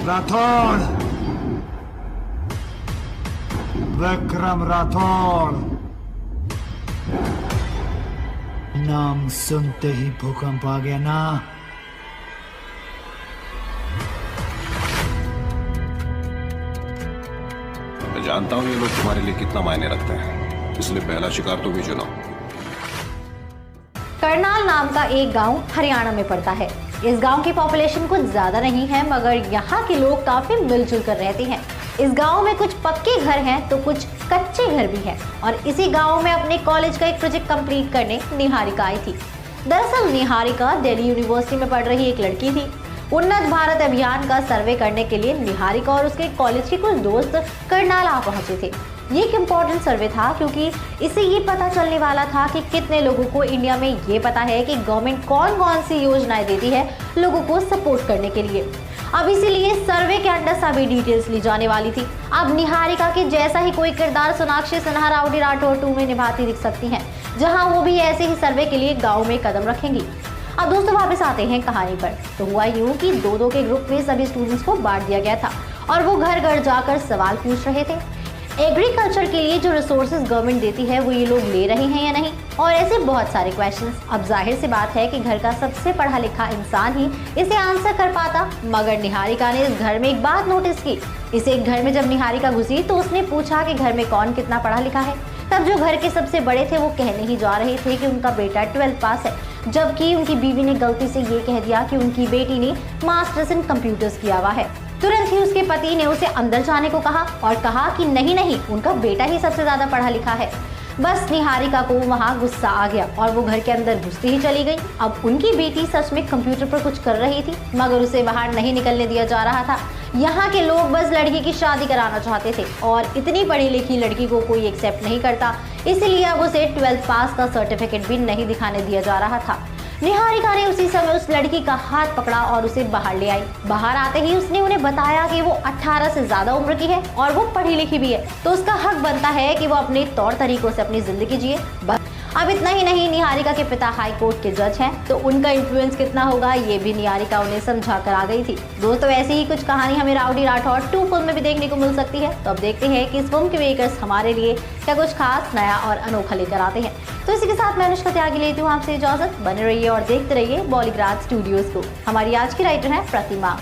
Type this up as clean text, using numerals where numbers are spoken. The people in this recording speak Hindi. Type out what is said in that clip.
राठौड़, विक्रम राठौड़। नाम सुनते ही भूकंप आ गया ना। मैं जानता हूं ये लोग तुम्हारे लिए कितना मायने रखते हैं, इसलिए पहला शिकार तुम ही चुनो। करनाल नाम का एक गांव हरियाणा में पड़ता है। इस गांव की पॉपुलेशन कुछ ज्यादा नहीं है, मगर यहाँ के लोग काफी मिलजुल कर रहते हैं। इस गांव में कुछ पक्के घर हैं तो कुछ कच्चे घर भी हैं। और इसी गांव में अपने कॉलेज का एक प्रोजेक्ट कंप्लीट करने निहारिका आई थी। दरअसल निहारिका दिल्ली यूनिवर्सिटी में पढ़ रही एक लड़की थी। उन्नत भारत अभियान का सर्वे करने के लिए निहारिका और उसके कॉलेज के कुछ दोस्त करनाल आ पहुंचे थे। ये एक इम्पोर्टेंट सर्वे था क्योंकि इससे ये पता चलने वाला था कि कितने लोगों को इंडिया में ये पता है कि गवर्नमेंट कौन कौन सी योजनाएं देती है लोगों को सपोर्ट करने के लिए। अब इसीलिए सर्वे के अंदर सभी डिटेल्स ली जाने वाली थी। अब निहारिका के जैसा ही कोई किरदार सोनाक्षी सिन्हा राउडी राठौड़ 2 में निभाती दिख सकती हैं, जहां वो भी ऐसे ही सर्वे के लिए गाँव में कदम रखेंगी। अब दोस्तों वापस आते हैं कहानी पर। तो हुआ यूं कि 2-2 के ग्रुप में सभी स्टूडेंट्स को बांट दिया गया था और वो घर घर जाकर सवाल पूछ रहे थे। एग्रीकल्चर के लिए जो रिसोर्सेज गवर्नमेंट देती है वो ये लोग ले रहे हैं या नहीं, और ऐसे बहुत सारे क्वेश्चंस। अब जाहिर सी बात है कि घर का सबसे पढ़ा लिखा इंसान ही इसे आंसर कर पाता, मगर निहारिका ने इस घर में एक बात नोटिस की। इस एक घर में जब निहारिका घुसी तो उसने पूछा कि घर में कौन कितना पढ़ा लिखा है। तब जो घर के सबसे बड़े थे वो कहने ही जा रहे थे कि उनका बेटा 12th पास है, जबकि उनकी बीवी ने गलती से ये कह दिया कि उनकी बेटी ने मास्टर्स इन कंप्यूटर्स किया हुआ है। तुरंत ही उसके पति ने उसे अंदर जाने को कहा और कहा कि नहीं, उनका बेटा ही सबसे ज्यादा पढ़ा लिखा है। बस निहारिका को वहाँ गुस्सा आ गया और वो घर के अंदर घुसती ही चली गई। अब उनकी बेटी सच में कंप्यूटर पर कुछ कर रही थी, मगर उसे बाहर नहीं निकलने दिया जा रहा था। यहाँ के लोग बस लड़की की शादी कराना चाहते थे और इतनी पढ़ी लिखी लड़की को कोई एक्सेप्ट नहीं करता, इसलिए अब उसे 12th पास का सर्टिफिकेट भी नहीं दिखाने दिया जा रहा था। निहारिका ने उसी समय उस लड़की का हाथ पकड़ा और उसे बाहर ले आई। बाहर आते ही उसने उन्हें बताया कि वो 18 से ज्यादा उम्र की है और वो पढ़ी लिखी भी है, तो उसका हक बनता है कि वो अपने तौर तरीकों से अपनी जिंदगी जिए। अब इतना ही नहीं, निहारिका के पिता हाई कोर्ट के जज हैं, तो उनका इन्फ्लुएंस कितना होगा ये भी निहारिका उन्हें समझा कर आ गई थी। दोस्तों ऐसी ही कुछ कहानी हमें राउडी राठौड़ 2 फिल्म में भी देखने को मिल सकती है। तो अब देखते हैं कि इस फिल्म के मेकर्स हमारे लिए क्या कुछ खास नया और अनोखा लेकर आते हैं। तो इसी के साथ मैं अनुष्का त्यागी लेती हूँ आपसे इजाजत। बने रहिए और देखते रहिए बॉलीग्राज स्टूडियोज को। हमारी आज की राइटर है प्रतिमा।